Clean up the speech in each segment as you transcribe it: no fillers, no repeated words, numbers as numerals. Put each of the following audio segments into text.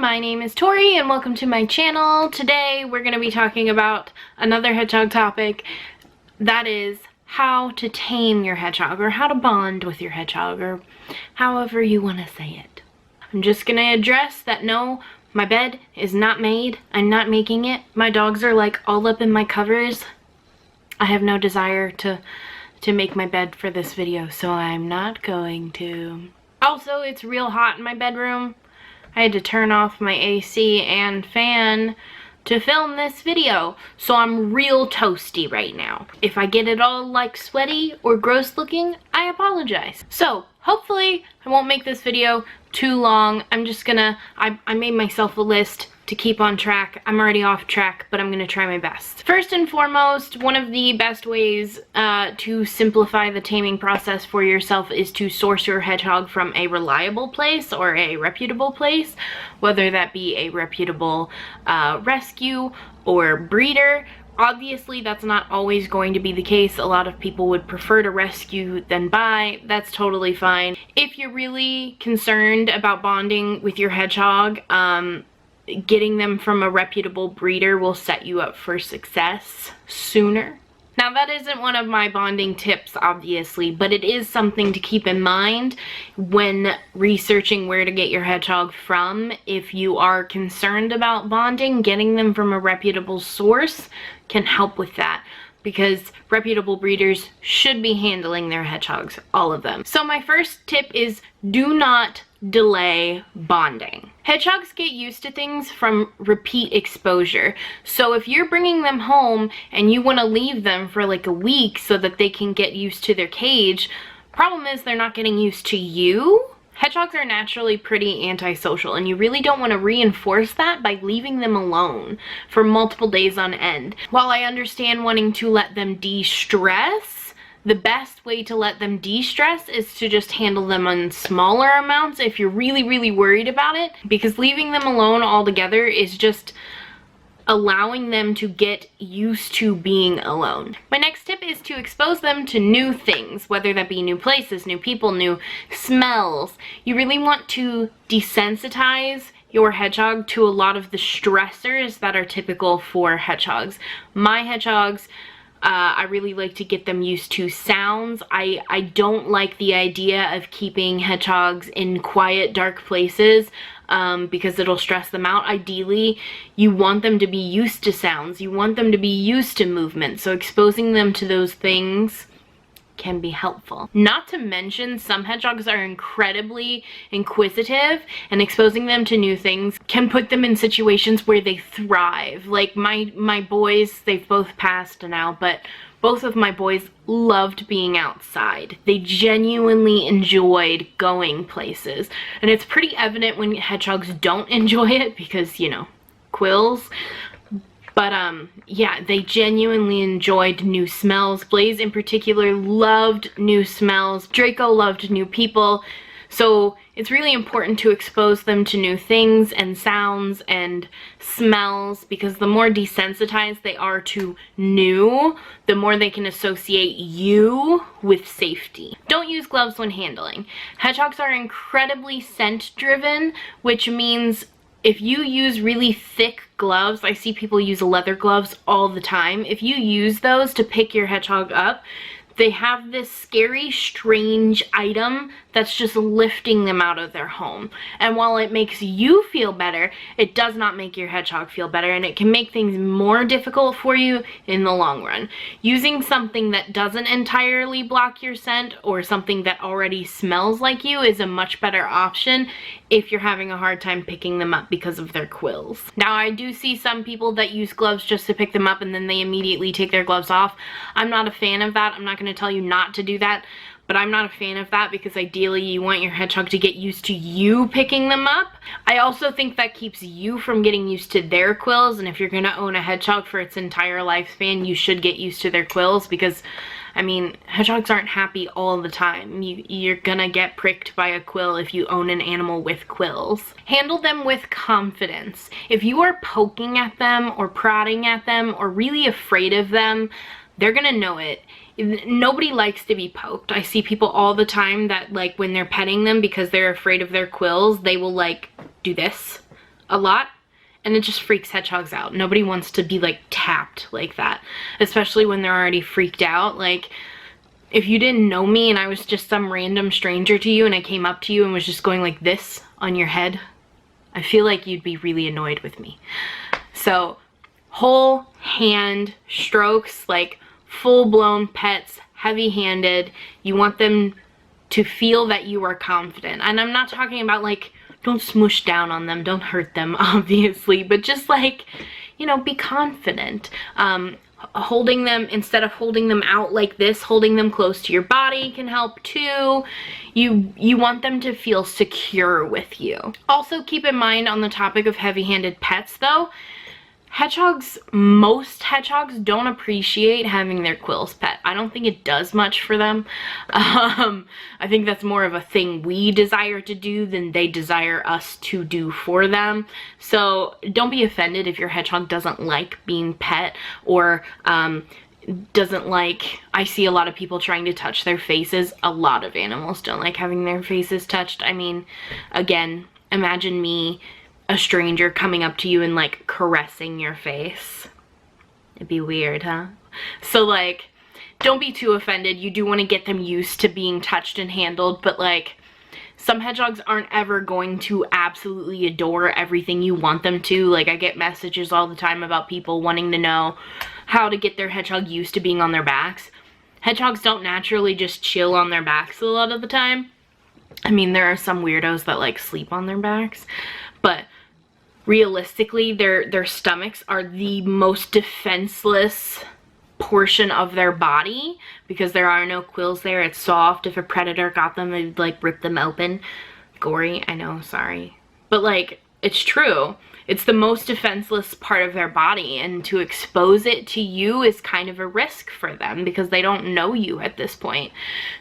my name is Tori and welcome to my channel. Today we're going to be talking about another hedgehog topic, that is how to tame your hedgehog or how to bond with your hedgehog or however you want to say it. I'm just going to address that no, my bed is not made. I'm not making it. My dogs are like all up in my covers. I have no desire to make my bed for this video, so I'm not going to. Also, it's real hot in my bedroom. I had to turn off my AC and fan to film this video, so I'm real toasty right now. If I get it all like sweaty or gross looking, I apologize. So hopefully I won't make this video too long. I'm just gonna, I made myself a list to keep on track. I'm already off track, but I'm gonna try my best. First and foremost, one of the best ways to simplify the taming process for yourself is to source your hedgehog from a reliable place or a reputable place, whether that be a reputable rescue or breeder. Obviously, that's not always going to be the case. A lot of people would prefer to rescue than buy. That's totally fine. If you're really concerned about bonding with your hedgehog, getting them from a reputable breeder will set you up for success sooner. Now, that isn't one of my bonding tips, obviously, but it is something to keep in mind when researching where to get your hedgehog from. If you are concerned about bonding, getting them from a reputable source can help with that, because reputable breeders should be handling their hedgehogs, all of them. So my first tip is do not delay bonding. Hedgehogs get used to things from repeat exposure. So if you're bringing them home and you want to leave them for like a week so that they can get used to their cage, problem is they're not getting used to you. Hedgehogs are naturally pretty antisocial, and you really don't want to reinforce that by leaving them alone for multiple days on end. While I understand wanting to let them de-stress, the best way to let them de-stress is to just handle them on smaller amounts if you're really worried about it, because leaving them alone altogether is just allowing them to get used to being alone. My next tip is to expose them to new things, whether that be new places, new people, new smells. You really want to desensitize your hedgehog to a lot of the stressors that are typical for hedgehogs. My hedgehogs, I really like to get them used to sounds. I don't like the idea of keeping hedgehogs in quiet, dark places because it'll stress them out. Ideally, you want them to be used to sounds. You want them to be used to movement. So exposing them to those things can be helpful. Not to mention, some hedgehogs are incredibly inquisitive, and exposing them to new things can put them in situations where they thrive. Like my boys, they've both passed now, but both of my boys loved being outside. They genuinely enjoyed going places. And it's pretty evident when hedgehogs don't enjoy it because, you know, quills. But yeah, they genuinely enjoyed new smells. Blaze in particular loved new smells. Draco loved new people. So it's really important to expose them to new things and sounds and smells, because the more desensitized they are to new, the more they can associate you with safety. Don't use gloves when handling. Hedgehogs are incredibly scent driven, which means if you use really thick gloves, I see people use leather gloves all the time. If you use those to pick your hedgehog up, they have this scary, strange item that's just lifting them out of their home. And while it makes you feel better, it does not make your hedgehog feel better, and it can make things more difficult for you in the long run. Using something that doesn't entirely block your scent or something that already smells like you is a much better option if you're having a hard time picking them up because of their quills. Now, I do see some people that use gloves just to pick them up and then they immediately take their gloves off. I'm not a fan of that. I'm not going to tell you not to do that, but I'm not a fan of that because ideally you want your hedgehog to get used to you picking them up. I also think that keeps you from getting used to their quills, and if you're going to own a hedgehog for its entire lifespan, you should get used to their quills, because I mean, hedgehogs aren't happy all the time. You're gonna get pricked by a quill if you own an animal with quills. Handle them with confidence. If you are poking at them or prodding at them or really afraid of them, they're gonna know it. Nobody likes to be poked. I see people all the time that, like, when they're petting them because they're afraid of their quills, they will, like, do this a lot, and it just freaks hedgehogs out. Nobody wants to be like tapped like that, especially when they're already freaked out. Like, if you didn't know me and I was just some random stranger to you and I came up to you and was just going like this on your head, I feel like you'd be really annoyed with me. So whole hand strokes, like full-blown pets, heavy-handed. You want them to feel that you are confident. And I'm not talking about like, don't smoosh down on them, don't hurt them, obviously, but just like, you know, be confident. Holding them, instead of holding them out like this, holding them close to your body can help too. You want them to feel secure with you. Also, keep in mind, on the topic of heavy-handed pets though, most hedgehogs don't appreciate having their quills pet. I don't think it does much for them. I think that's more of a thing we desire to do than they desire us to do for them. So don't be offended if your hedgehog doesn't like being pet, or doesn't like, I see a lot of people trying to touch their faces. A lot of animals don't like having their faces touched. I mean, again, imagine me, a stranger, coming up to you and like caressing your face. It'd be weird, huh? So like, don't be too offended. You do want to get them used to being touched and handled, but like, some hedgehogs aren't ever going to absolutely adore everything you want them to. Like, I get messages all the time about people wanting to know how to get their hedgehog used to being on their backs. Hedgehogs don't naturally just chill on their backs a lot of the time. I mean, there are some weirdos that like sleep on their backs, but realistically, their stomachs are the most defenseless portion of their body because there are no quills there. It's soft. If a predator got them, it'd like rip them open. Gory, I know, sorry. But like, it's true. It's the most defenseless part of their body, and to expose it to you is kind of a risk for them because they don't know you at this point.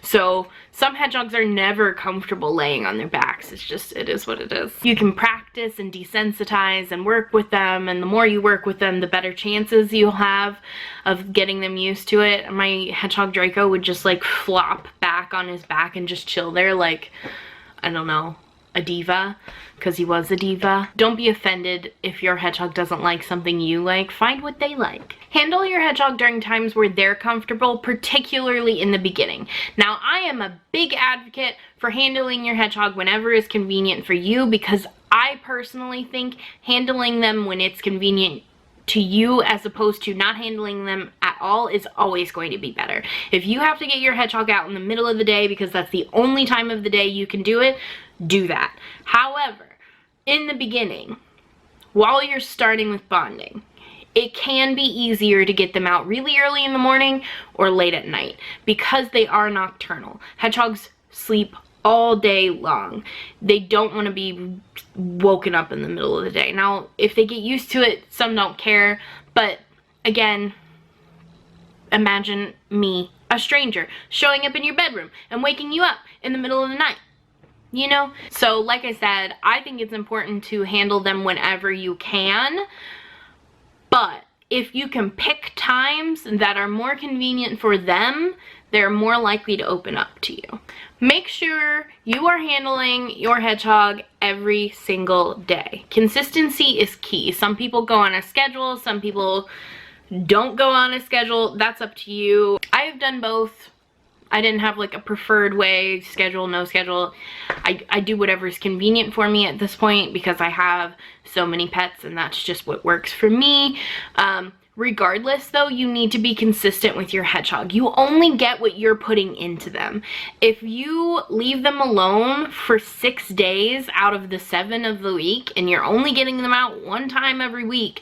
So some hedgehogs are never comfortable laying on their backs. It's just, it is what it is. You can practice and desensitize and work with them, and the more you work with them, the better chances you'll have of getting them used to it. My hedgehog Draco would just like flop back on his back and just chill there like, I don't know, a diva, because he was a diva. Don't be offended if your hedgehog doesn't like something you like. Find what they like. Handle your hedgehog during times where they're comfortable, particularly in the beginning. Now, I am a big advocate for handling your hedgehog whenever is convenient for you, because I personally think handling them when it's convenient to you as opposed to not handling them at all is always going to be better. If you have to get your hedgehog out in the middle of the day because that's the only time of the day you can do it, do that. However, in the beginning, while you're starting with bonding, it can be easier to get them out really early in the morning or late at night because they are nocturnal. Hedgehogs sleep all day long. They don't want to be woken up in the middle of the day. Now, if they get used to it, some don't care, but again, imagine me, a stranger, showing up in your bedroom and waking you up in the middle of the night. You know? So like I said, I think it's important to handle them whenever you can, but if you can pick times that are more convenient for them, they're more likely to open up to you. Make sure you are handling your hedgehog every single day. Consistency is key. Some people go on a schedule, some people don't go on a schedule. That's up to you. I have done both. I didn't have like a preferred way, schedule, no schedule. I do whatever is convenient for me at this point because I have so many pets and that's just what works for me. Regardless though, you need to be consistent with your hedgehog. You only get what you're putting into them. If you leave them alone for 6 days out of the 7 of the week and you're only getting them out one time every week,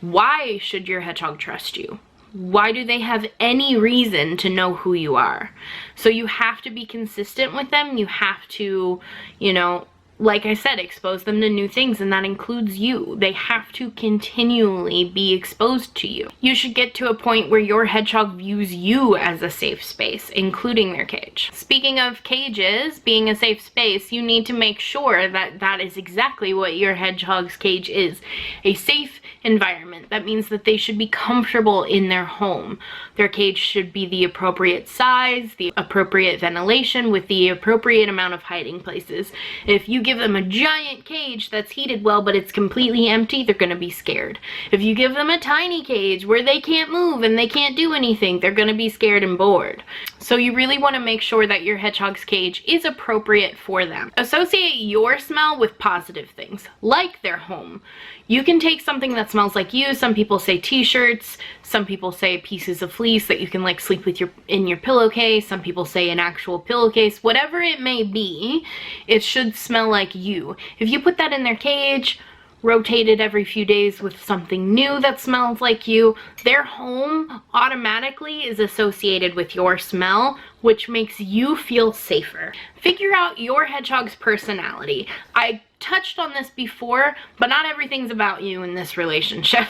why should your hedgehog trust you? Why do they have any reason to know who you are? So you have to be consistent with them. You have to, you know, like I said, expose them to new things, and that includes you. They have to continually be exposed to you. You should get to a point where your hedgehog views you as a safe space, including their cage. Speaking of cages being a safe space, you need to make sure that that is exactly what your hedgehog's cage is. A safe environment. That means that they should be comfortable in their home. Their cage should be the appropriate size, the appropriate ventilation with the appropriate amount of hiding places. If you give them a giant cage that's heated well but it's completely empty, they're gonna be scared. If you give them a tiny cage where they can't move and they can't do anything, they're gonna be scared and bored. So you really want to make sure that your hedgehog's cage is appropriate for them. Associate your smell with positive things, like their home. You can take something that smells like you. Some people say t-shirts, some people say pieces of fleece that you can like sleep with in your pillowcase, some people say an actual pillowcase. Whatever it may be, it should smell like you. If you put that in their cage, rotate it every few days with something new that smells like you, their home automatically is associated with your smell, which makes you feel safer. Figure out your hedgehog's personality. I touched on this before, but not everything's about you in this relationship.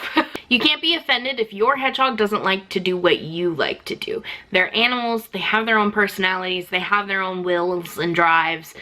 You can't be offended if your hedgehog doesn't like to do what you like to do. They're animals, they have their own personalities, they have their own wills and drives.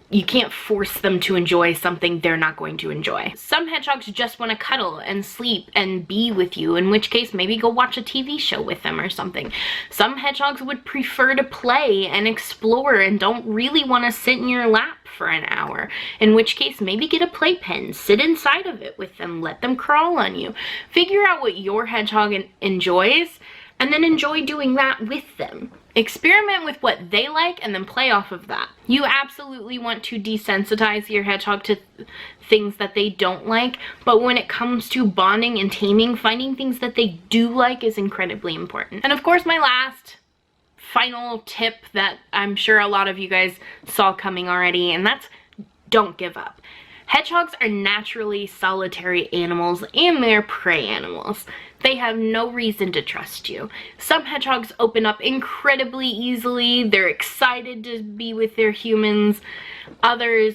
You can't force them to enjoy something they're not going to enjoy. Some hedgehogs just want to cuddle and sleep and be with you, in which case maybe go watch a TV show with them or something. Some hedgehogs would prefer to play and explore and don't really want to sit in your lap for an hour, in which case maybe get a playpen, sit inside of it with them, let them crawl on you. Figure out what your hedgehog enjoys and then enjoy doing that with them. Experiment with what they like and then play off of that. You absolutely want to desensitize your hedgehog to things that they don't like, but when it comes to bonding and taming, finding things that they do like is incredibly important. And of course, my last final tip that I'm sure a lot of you guys saw coming already, and that's don't give up. Hedgehogs are naturally solitary animals and they're prey animals. They have no reason to trust you. Some hedgehogs open up incredibly easily. They're excited to be with their humans. Others,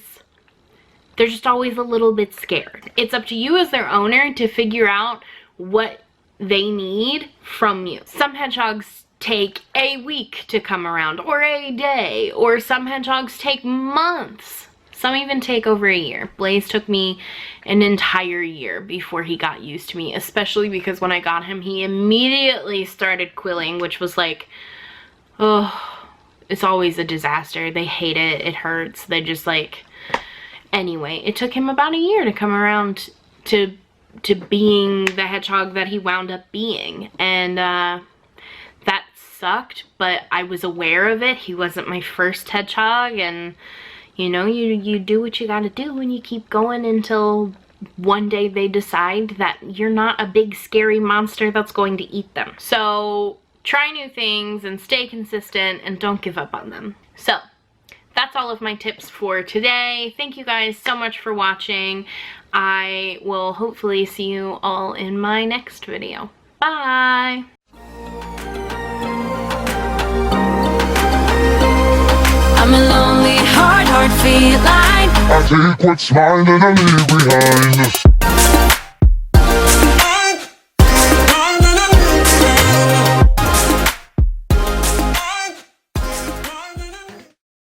they're just always a little bit scared. It's up to you as their owner to figure out what they need from you. Some hedgehogs take a week to come around, or a day, or some hedgehogs take months. Some even take over a year. Blaze took me an entire year before he got used to me, especially because when I got him, he immediately started quilling, which was like, oh, it's always a disaster. They hate it. It hurts. They just like, anyway, it took him about a year to come around to being the hedgehog that he wound up being. And that sucked, but I was aware of it. He wasn't my first hedgehog, and you know, you do what you gotta do and you keep going until one day they decide that you're not a big scary monster that's going to eat them. So try new things and stay consistent and don't give up on them. So that's all of my tips for today. Thank you guys so much for watching. I will hopefully see you all in my next video. Bye! I'm a lonely, hard feline. I take what's mine and I leave behind.